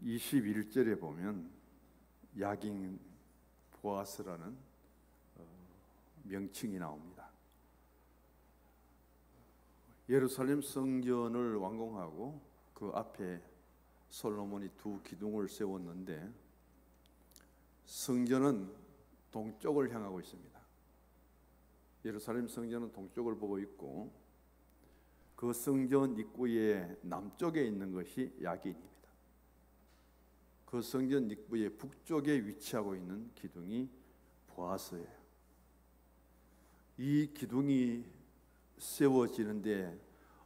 21절에 보면 야긴 보아스라는 명칭이 나옵니다. 예루살렘 성전을 완공하고 그 앞에 솔로몬이 두 기둥을 세웠는데 성전은 동쪽을 향하고 있습니다. 예루살렘 성전은 동쪽을 보고 있고 그 성전 입구의 남쪽에 있는 것이 야긴입니다. 그 성전 입구의 북쪽에 위치하고 있는 기둥이 보아스예요. 이 기둥이 세워지는데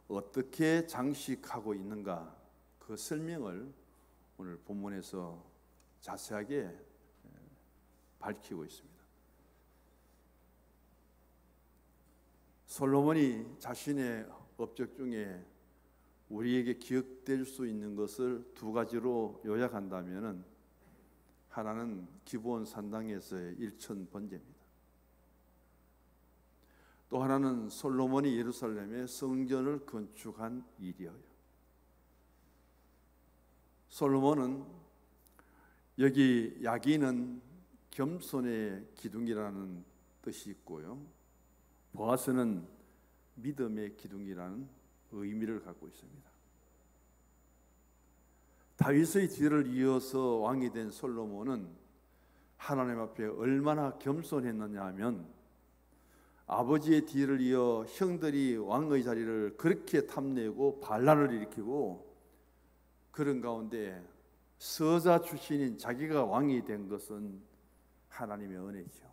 어떻게 장식하고 있는가, 그 설명을 오늘 본문에서 자세하게 밝히고 있습니다. 솔로몬이 자신의 업적 중에 우리에게 기억될 수 있는 것을 두 가지로 요약한다면 하나는 기브온 산당에서의 일천 번제입니다. 또 하나는 솔로몬이 예루살렘에 성전을 건축한 일이에요. 솔로몬은 여기 야긴은 겸손의 기둥이라는 뜻이 있고요, 보아스는 믿음의 기둥이라는 의미를 갖고 있습니다. 다윗의 뒤를 이어서 왕이 된 솔로몬은 하나님 앞에 얼마나 겸손했느냐 하면 아버지의 뒤를 이어 형들이 왕의 자리를 그렇게 탐내고 반란을 일으키고 그런 가운데 서자 출신인 자기가 왕이 된 것은 하나님의 은혜죠.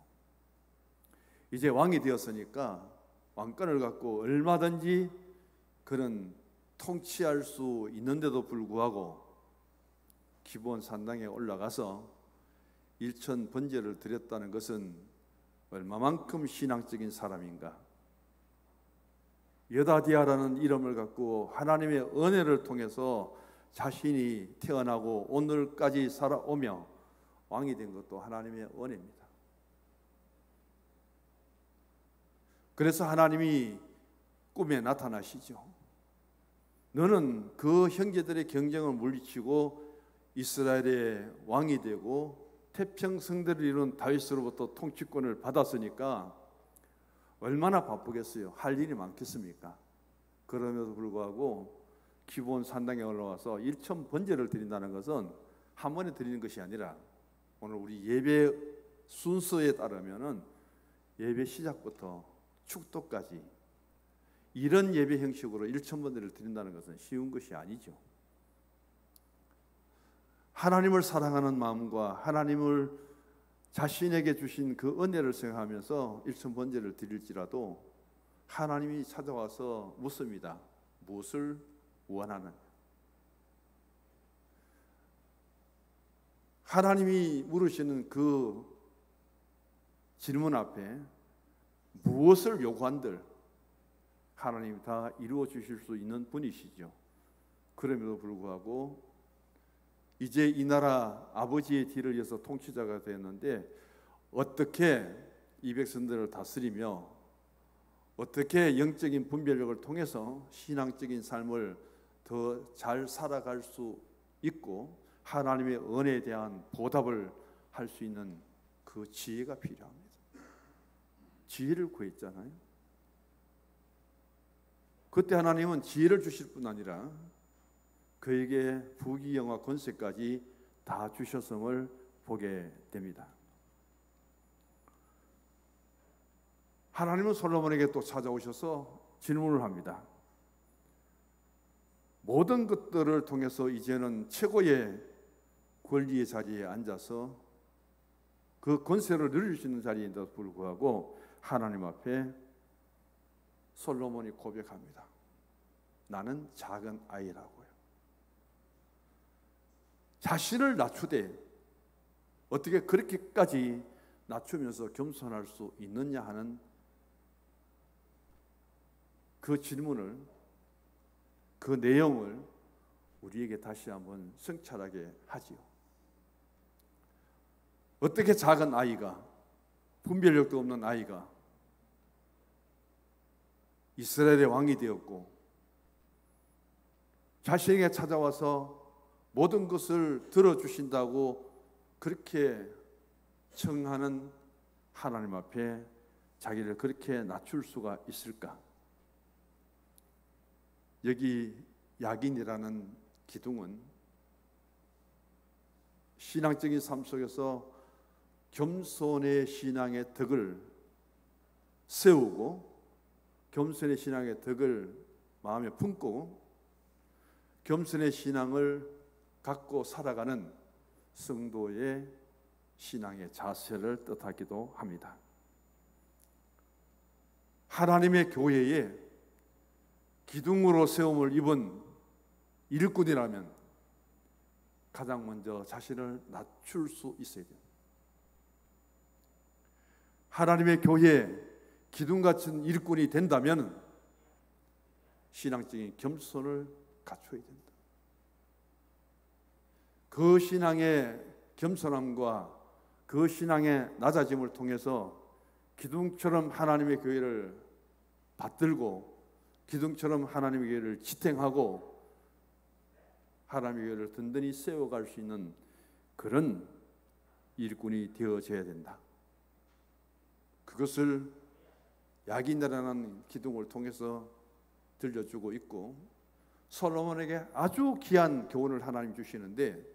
이제 왕이 되었으니까 왕권을 갖고 얼마든지 그는 통치할 수 있는데도 불구하고 기브온 산당에 올라가서 일천 번제를 드렸다는 것은 얼마만큼 신앙적인 사람인가. 여다디아라는 이름을 갖고 하나님의 은혜를 통해서 자신이 태어나고 오늘까지 살아오며 왕이 된 것도 하나님의 은혜입니다. 그래서 하나님이 꿈에 나타나시죠. 너는 그 형제들의 경쟁을 물리치고 이스라엘의 왕이 되고 태평성대를 이룬 다윗으로부터 통치권을 받았으니까 얼마나 바쁘겠어요. 할 일이 많겠습니까? 그럼에도 불구하고 기브온 산당에 올라와서 일천 번제를 드린다는 것은 한 번에 드리는 것이 아니라 오늘 우리 예배 순서에 따르면은 예배 시작부터 축도까지 이런 예배 형식으로 일천 번제를 드린다는 것은 쉬운 것이 아니죠. 하나님을 사랑하는 마음과 하나님을 자신에게 주신 그 은혜를 생각하면서 일천 번제를 드릴지라도 하나님이 찾아와서 묻습니다. 무엇을 원하는? 하나님이 물으시는 그 질문 앞에 무엇을 요구한들 하나님이 다 이루어 주실 수 있는 분이시죠. 그럼에도 불구하고 이제 이 나라 아버지의 뒤를 이어서 통치자가 되었는데 어떻게 이 백성들을 다스리며 어떻게 영적인 분별력을 통해서 신앙적인 삶을 더 잘 살아갈 수 있고 하나님의 은혜에 대한 보답을 할 수 있는 그 지혜가 필요합니다. 지혜를 구했잖아요. 그때 하나님은 지혜를 주실 뿐 아니라 그에게 부귀영화 권세까지 다 주셨음을 보게 됩니다. 하나님은 솔로몬에게 또 찾아오셔서 질문을 합니다. 모든 것들을 통해서 이제는 최고의 권리의 자리에 앉아서 그 권세를 누릴 수 있는 자리인데도 불구하고 하나님 앞에 솔로몬이 고백합니다. 나는 작은 아이라고요. 자신을 낮추되 어떻게 그렇게까지 낮추면서 겸손할 수 있느냐 하는 그 질문을, 그 내용을 우리에게 다시 한번 성찰하게 하지요. 어떻게 작은 아이가, 분별력도 없는 아이가 이스라엘의 왕이 되었고 자신에게 찾아와서 모든 것을 들어주신다고 그렇게 청하는 하나님 앞에 자기를 그렇게 낮출 수가 있을까? 여기 야긴이라는 기둥은 신앙적인 삶 속에서 겸손의 신앙의 덕을 세우고, 겸손의 신앙의 덕을 마음에 품고 겸손의 신앙을 갖고 살아가는 성도의 신앙의 자세를 뜻하기도 합니다. 하나님의 교회에 기둥으로 세움을 입은 일꾼이라면 가장 먼저 자신을 낮출 수 있어야 됩니다. 하나님의 교회에 기둥 같은 일꾼이 된다면 신앙적인 겸손을 갖춰야 된다. 그 신앙의 겸손함과 그 신앙의 낮아짐을 통해서 기둥처럼 하나님의 교회를 받들고 기둥처럼 하나님의 교회를 지탱하고 하나님의 교회를 든든히 세워갈 수 있는 그런 일꾼이 되어져야 된다. 그것을 야긴이라는 기둥을 통해서 들려주고 있고, 솔로몬에게 아주 귀한 교훈을 하나님 주시는데,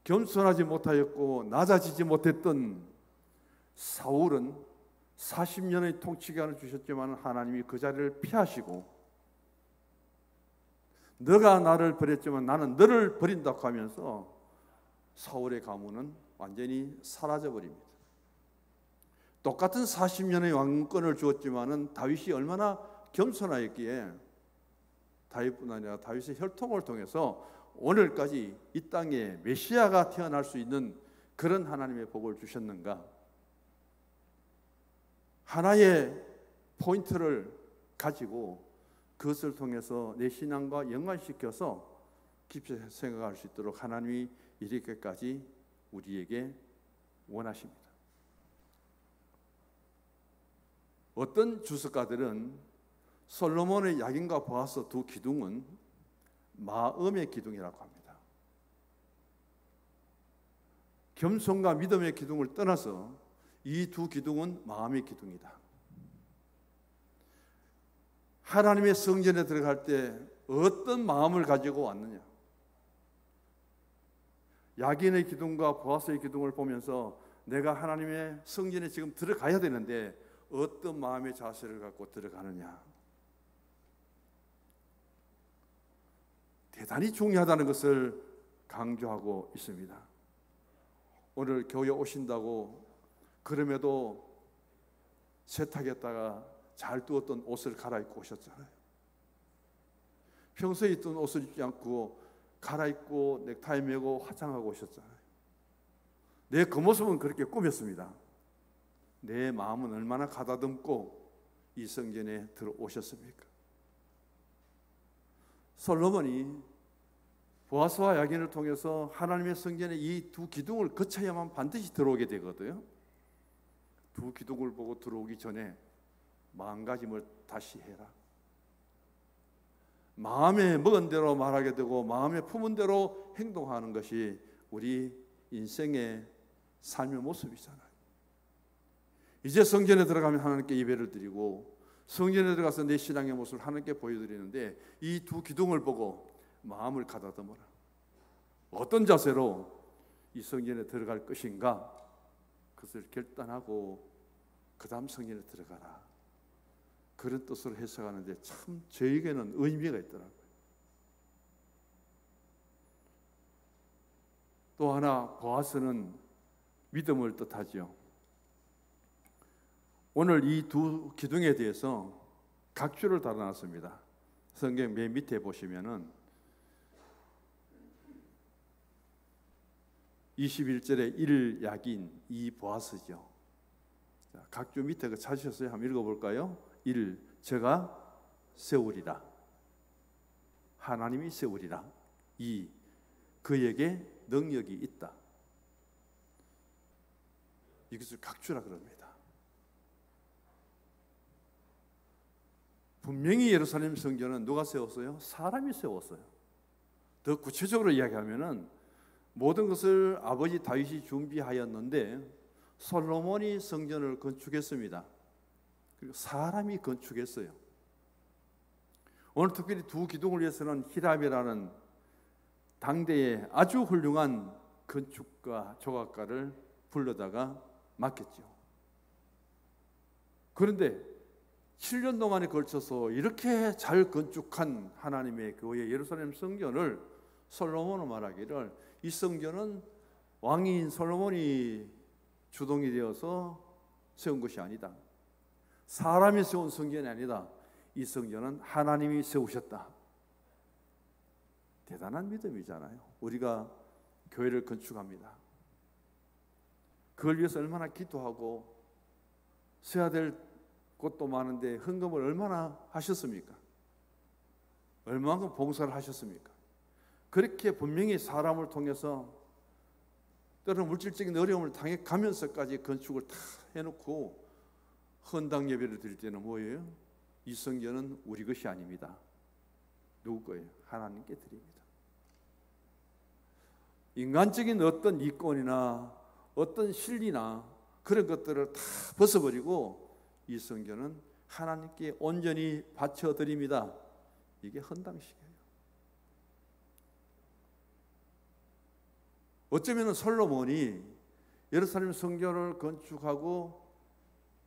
겸손하지 못하였고 낮아지지 못했던 사울은 40년의 통치기간을 주셨지만 하나님이 그 자리를 피하시고, 너가 나를 버렸지만 나는 너를 버린다고 하면서 사울의 가문은 완전히 사라져버립니다. 똑같은 40년의 왕권을 주었지만은 다윗이 얼마나 겸손하였기에 다윗뿐 아니라 다윗의 혈통을 통해서 오늘까지 이 땅에 메시아가 태어날 수 있는 그런 하나님의 복을 주셨는가? 하나의 포인트를 가지고 그것을 통해서 내 신앙과 연관시켜서 깊이 생각할 수 있도록 하나님이 이렇게까지 우리에게 원하십니다. 어떤 주석가들은 솔로몬의 야긴과 보아스 두 기둥은 마음의 기둥이라고 합니다. 겸손과 믿음의 기둥을 떠나서 이 두 기둥은 마음의 기둥이다. 하나님의 성전에 들어갈 때 어떤 마음을 가지고 왔느냐? 야긴의 기둥과 보아스의 기둥을 보면서 내가 하나님의 성전에 지금 들어가야 되는데 어떤 마음의 자세를 갖고 들어가느냐? 대단히 중요하다는 것을 강조하고 있습니다. 오늘 교회 오신다고 그럼에도 세탁했다가 잘 두었던 옷을 갈아입고 오셨잖아요. 평소에 입던 옷을 입지 않고 갈아입고 넥타이 매고 화장하고 오셨잖아요. 내 겉모습은 그렇게 꾸몄습니다. 내 마음은 얼마나 가다듬고 이 성전에 들어오셨습니까? 솔로몬이 보아스와 야긴을 통해서 하나님의 성전에 이 두 기둥을 거쳐야만 반드시 들어오게 되거든요. 두 기둥을 보고 들어오기 전에 마음가짐을 다시 해라. 마음에 먹은 대로 말하게 되고 마음에 품은 대로 행동하는 것이 우리 인생의 삶의 모습이잖아요. 이제 성전에 들어가면 하나님께 예배를 드리고 성전에 들어가서 내 신앙의 모습을 하나님께 보여드리는데 이 두 기둥을 보고 마음을 가다듬어라. 어떤 자세로 이 성전에 들어갈 것인가? 그것을 결단하고 그 다음 성전에 들어가라. 그런 뜻으로 해석하는데 참 저에게는 의미가 있더라고요. 또 하나 보아스는 믿음을 뜻하죠. 오늘 이 두 기둥에 대해서 각주를 달아놨습니다. 성경 맨 밑에 보시면은 21절에 1 야긴 2 보아스죠. 각주 밑에 그 찾으셨어요? 한번 읽어볼까요? 1 제가 세우리라. 하나님이 세우리라. 2 그에게 능력이 있다. 이것을 각주라 그럽니다. 분명히 예루살렘 성전은 누가 세웠어요? 사람이 세웠어요. 더 구체적으로 이야기하면은 모든 것을 아버지 다윗이 준비하였는데 솔로몬이 성전을 건축했습니다. 그리고 사람이 건축했어요. 오늘 특별히 두 기둥을 위해서는 히람이라는 당대의 아주 훌륭한 건축가, 조각가를 불러다가 맡겼죠. 그런데 7년 동안에 걸쳐서 이렇게 잘 건축한 하나님의 교회 예루살렘 성전을 솔로몬은 말하기를 이 성전은 왕인 솔로몬이 주동이 되어서 세운 것이 아니다. 사람이 세운 성전이 아니다. 이 성전은 하나님이 세우셨다. 대단한 믿음이잖아요. 우리가 교회를 건축합니다. 그걸 위해서 얼마나 기도하고 써야 될 곳도 많은데 헌금을 얼마나 하셨습니까? 얼마만큼 봉사를 하셨습니까? 그렇게 분명히 사람을 통해서 때로는 물질적인 어려움을 당해가면서까지 건축을 다 해놓고 헌당 예배를 드릴 때는 뭐예요? 이 성전은 우리 것이 아닙니다. 누구 거예요? 하나님께 드립니다. 인간적인 어떤 이권이나 어떤 실리나 그런 것들을 다 벗어버리고 이 성전은 하나님께 온전히 바쳐드립니다. 이게 헌당식이에요. 어쩌면 솔로몬이 예루살렘 성전을 건축하고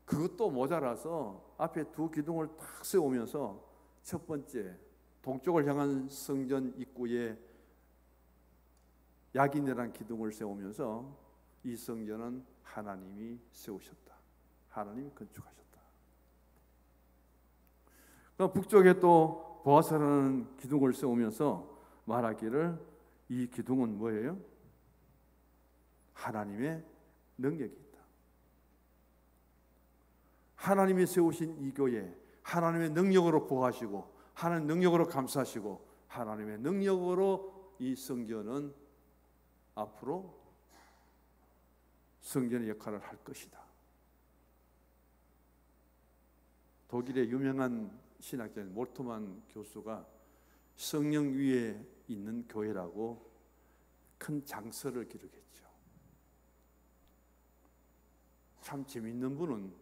그것도 모자라서 앞에 두 기둥을 탁 세우면서 첫 번째 동쪽을 향한 성전 입구에 야긴이라는 기둥을 세우면서 이 성전은 하나님이 세우셨다. 하나님이 건축하셨다. 북쪽에 또 보아스라는 기둥을 세우면서 말하기를 이 기둥은 뭐예요? 하나님의 능력이 있다. 하나님이 세우신 이 교회, 하나님의 능력으로 보호하시고 하나님의 능력으로 감싸시고 하나님의 능력으로 이 성전은 앞으로 성전의 역할을 할 것이다. 독일의 유명한 신학자인 몰트만 교수가 성령 위에 있는 교회라고 큰 장서를 기록했죠. 참 재미있는 분은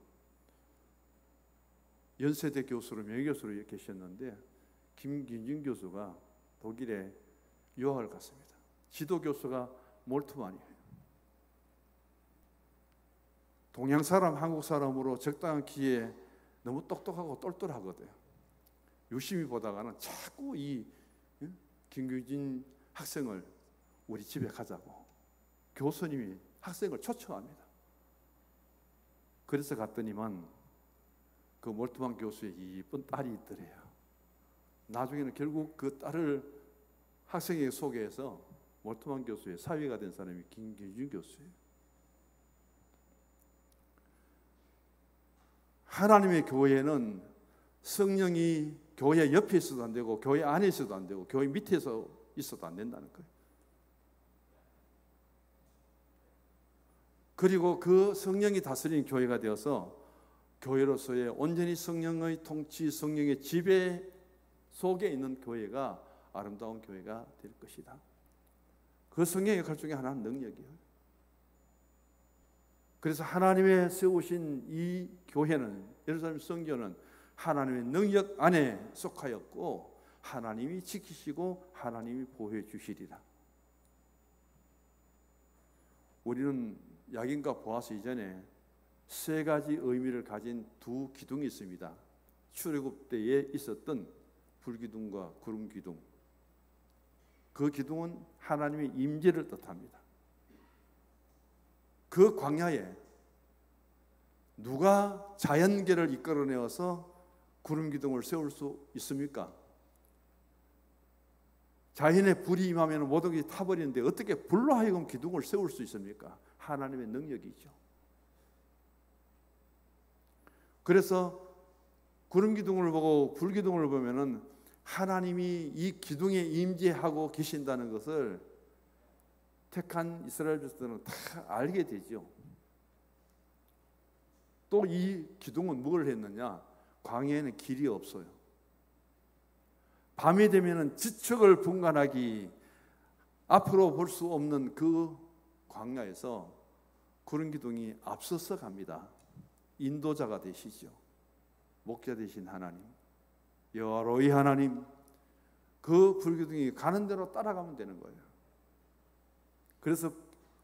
연세대 교수로 명예교수로 계셨는데 김균진 교수가 독일에 유학을 갔습니다. 지도교수가 몰트만이에요. 동양 사람, 한국 사람으로 적당한 키에 너무 똑똑하고 똘똘하거든요. 유심히 보다가는 자꾸 이 김규진 학생을 우리 집에 가자고 교수님이 학생을 초청합니다. 그래서 갔더니만 그 몰트만 교수의 이쁜 딸이 있더래요. 나중에는 결국 그 딸을 학생에게 소개해서 몰트만 교수의 사위가 된 사람이 김규진 교수예요. 하나님의 교회는 성령이 교회 옆에 있어도 안 되고 교회 안에 있어도 안 되고 교회 밑에서 있어도 안 된다는 거예요. 그리고 그 성령이 다스리는 교회가 되어서 교회로서의 온전히 성령의 통치, 성령의 지배 속에 있는 교회가 아름다운 교회가 될 것이다. 그 성령의 역할 중에 하나는 능력이에요. 그래서 하나님의 세우신 이 교회는, 예루살렘 성전은 하나님의 능력 안에 속하였고 하나님이 지키시고 하나님이 보호해 주시리라. 우리는 야긴과 보아스 이전에 세 가지 의미를 가진 두 기둥이 있습니다. 출애굽 때에 있었던 불기둥과 구름기둥. 그 기둥은 하나님의 임재를 뜻합니다. 그 광야에 누가 자연계를 이끌어내어서 구름기둥을 세울 수 있습니까? 자연의 불이 임하면 모든 것이 타버리는데 어떻게 불로 하여금 기둥을 세울 수 있습니까? 하나님의 능력이죠. 그래서 구름기둥을 보고 불기둥을 보면은 하나님이 이 기둥에 임재하고 계신다는 것을 택한 이스라엘 백성들은 다 알게 되죠. 또 이 기둥은 뭘 했느냐? 광야에는 길이 없어요. 밤이 되면은 지척을 분간하기 앞으로 볼 수 없는 그 광야에서 구름 기둥이 앞서서 갑니다. 인도자가 되시죠. 목자 되신 하나님, 여호와 로이 하나님, 그 불기둥이 가는 대로 따라가면 되는 거예요. 그래서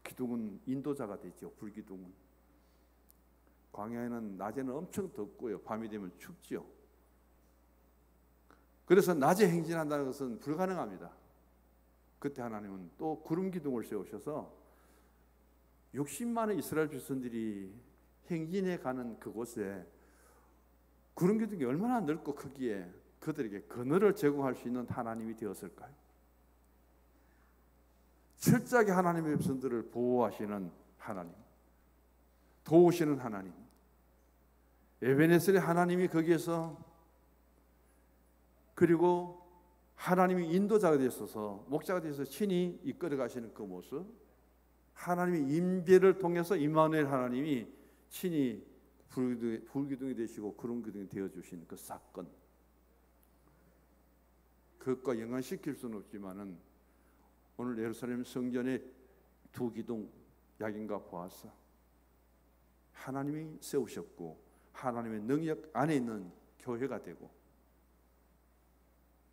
기둥은 인도자가 되죠. 불기둥은. 광야에는 낮에는 엄청 덥고요, 밤이 되면 춥지요. 그래서 낮에 행진한다는 것은 불가능합니다. 그때 하나님은 또 구름 기둥을 세우셔서 60만의 이스라엘 백성들이 행진해 가는 그곳에 구름 기둥이 얼마나 넓고 크기에 그들에게 그늘을 제공할 수 있는 하나님이 되었을까요? 철저하게 하나님의 백성들을 보호하시는 하나님, 도우시는 하나님, 에베네셀의 하나님이 거기에서, 그리고 하나님이 인도자가 되셔서 목자가 되셔서 친히 이끌어 가시는 그 모습, 하나님의 임재를 통해서 임마누엘 하나님이 친히 불기둥이 되시고 구름 기둥이 되어주신 그 사건, 그것과 연관시킬 수는 없지만은 오늘 예루살렘 성전의 두 기둥 야긴과 보아서 하나님이 세우셨고 하나님의 능력 안에 있는 교회가 되고,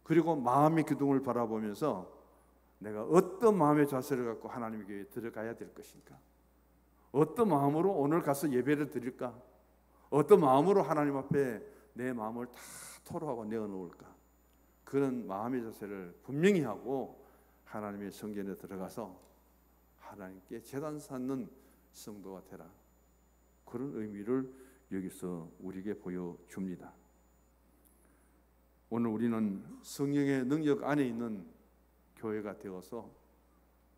그리고 마음의 기둥을 바라보면서 내가 어떤 마음의 자세를 갖고 하나님의 교회에 들어가야 될 것인가, 어떤 마음으로 오늘 가서 예배를 드릴까, 어떤 마음으로 하나님 앞에 내 마음을 다 토로하고 내어놓을까, 그런 마음의 자세를 분명히 하고 하나님의 성전에 들어가서 하나님께 제단 쌓는 성도가 되라, 그런 의미를 여기서 우리에게 보여줍니다. 오늘 우리는 성령의 능력 안에 있는 교회가 되어서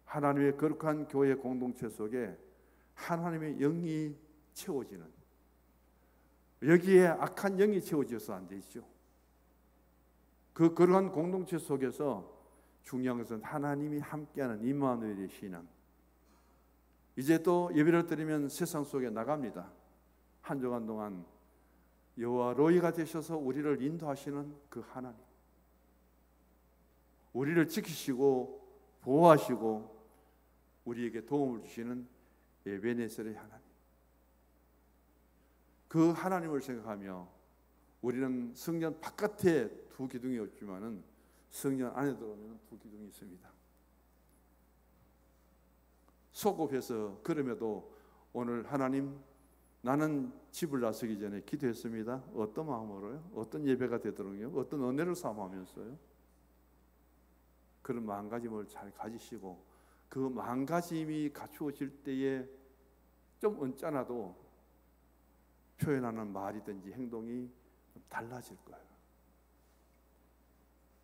하나님의 거룩한 교회 공동체 속에 하나님의 영이 채워지는, 여기에 악한 영이 채워져서 안 되죠. 그 거룩한 공동체 속에서 중요한 것은 하나님이 함께하는 임마누엘의 신앙. 이제 또 예배를 드리면 세상 속에 나갑니다. 한 주간 동안 여호와 로이가 되셔서 우리를 인도하시는 그 하나님, 우리를 지키시고 보호하시고 우리에게 도움을 주시는 에베네셀의 하나님, 그 하나님을 생각하며 우리는 성전 바깥에 두 기둥이 없지만은 성전 안에 들어오면 두 기둥이 있습니다. 소급해서 그럼에도 오늘 하나님, 나는 집을 나서기 전에 기도했습니다. 어떤 마음으로요? 어떤 예배가 되도록요? 어떤 은혜를 사모하면서요? 그런 마음가짐을 잘 가지시고 그 마음가짐이 갖추어질 때에 좀 언짢아도 표현하는 말이든지 행동이 달라질 거예요.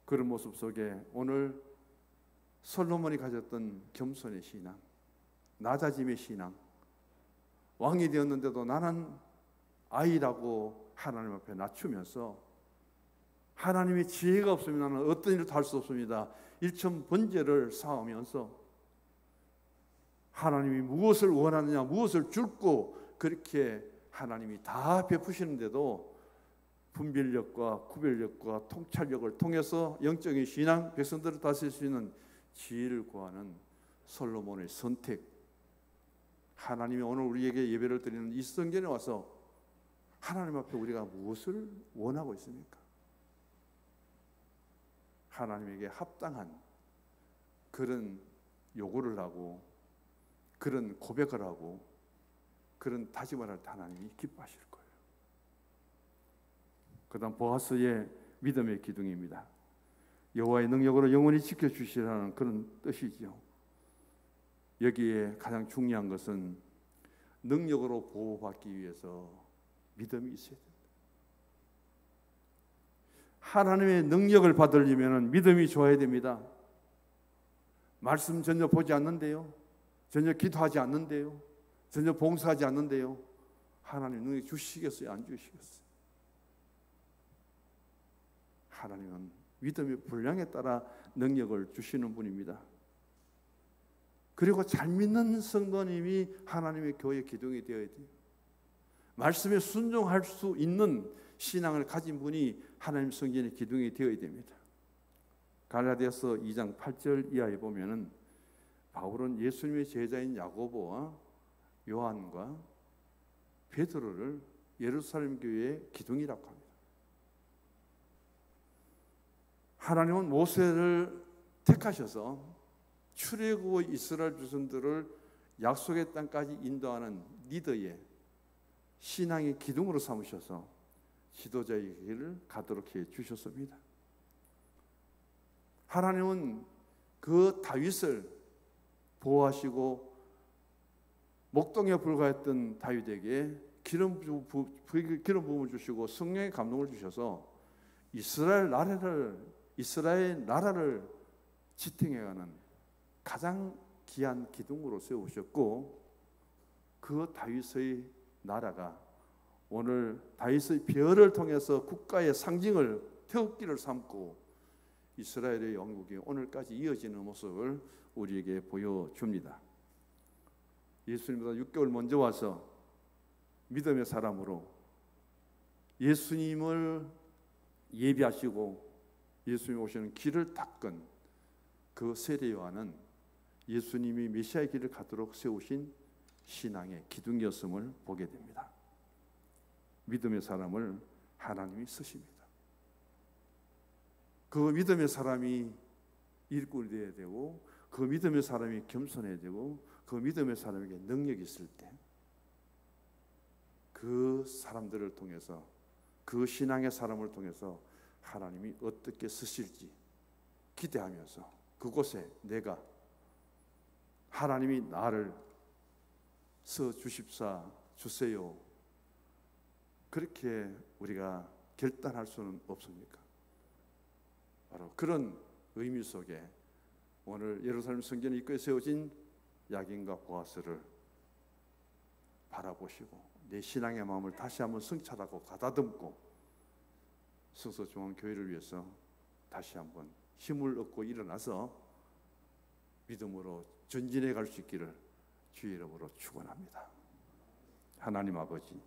그런 모습 속에 오늘 솔로몬이 가졌던 겸손의 신앙, 낮아짐의 신앙, 왕이 되었는데도 나는 아이라고 하나님 앞에 낮추면서 하나님의 지혜가 없으면 나는 어떤 일도 할 수 없습니다, 일천번제를 쌓으면서 하나님이 무엇을 원하느냐, 무엇을 줄고 그렇게 하나님이 다 베푸시는데도 분별력과 구별력과 통찰력을 통해서 영적인 신앙, 백성들을 다스릴 수 있는 지혜를 구하는 솔로몬의 선택, 하나님이 오늘 우리에게 예배를 드리는 이 성전에 와서 하나님 앞에 우리가 무엇을 원하고 있습니까? 하나님에게 합당한 그런 요구를 하고 그런 고백을 하고 그런 다짐을 할 때 하나님이 기뻐하실 거예요. 그 다음 보아스의 믿음의 기둥입니다. 여호와의 능력으로 영원히 지켜주시라는 그런 뜻이죠. 여기에 가장 중요한 것은 능력으로 보호받기 위해서 믿음이 있어야 됩니다. 하나님의 능력을 받으려면 믿음이 좋아야 됩니다. 말씀 전혀 보지 않는데요, 전혀 기도하지 않는데요, 전혀 봉사하지 않는데요, 하나님 능력 주시겠어요? 안 주시겠어요? 하나님은 믿음의 분량에 따라 능력을 주시는 분입니다. 그리고 잘 믿는 성도님이 하나님의 교회 기둥이 되어야 돼요. 말씀에 순종할 수 있는 신앙을 가진 분이 하나님 성전의 기둥이 되어야 됩니다. 갈라디아서 2장 8절 이하에 보면은 바울은 예수님의 제자인 야고보와 요한과 베드로를 예루살렘 교회의 기둥이라고 합니다. 하나님은 모세를 택하셔서 출애굽의 이스라엘 자손들을 약속의 땅까지 인도하는 리더의 신앙의 기둥으로 삼으셔서 지도자의 길을 가도록 해 주셨습니다. 하나님은 그 다윗을 보호하시고 목동에 불과했던 다윗에게 기름 부음을 주시고 성령의 감동을 주셔서 이스라엘 나라를 지탱해가는 가장 귀한 기둥으로 세우셨고, 그 다윗의 나라가 오늘 다윗의 별을 통해서 국가의 상징을 태극기를 삼고 이스라엘의 왕국이 오늘까지 이어지는 모습을 우리에게 보여줍니다. 예수님보다 6개월 먼저 와서 믿음의 사람으로 예수님을 예비하시고 예수님 오시는 길을 닦은 그 세례 요한은 예수님이 메시아의 길을 가도록 세우신 신앙의 기둥이었음을 보게 됩니다. 믿음의 사람을 하나님이 쓰십니다. 그 믿음의 사람이 일꾼이 되어야 되고, 그 믿음의 사람이 겸손해야 되고, 그 믿음의 사람에게 능력이 있을 때 그 사람들을 통해서, 그 신앙의 사람을 통해서 하나님이 어떻게 쓰실지 기대하면서 그곳에 내가 하나님이 나를 써 주십사 주세요, 그렇게 우리가 결단할 수는 없습니까? 바로 그런 의미 속에 오늘 예루살렘 성전 입구에 세워진 야긴과 보아스를 바라보시고 내 신앙의 마음을 다시 한번 성찰하고 가다듬고 성서중앙교회를 위해서 다시 한번 힘을 얻고 일어나서 믿음으로 전진해 갈 수 있기를 주의 이름으로 축원합니다. 하나님 아버지,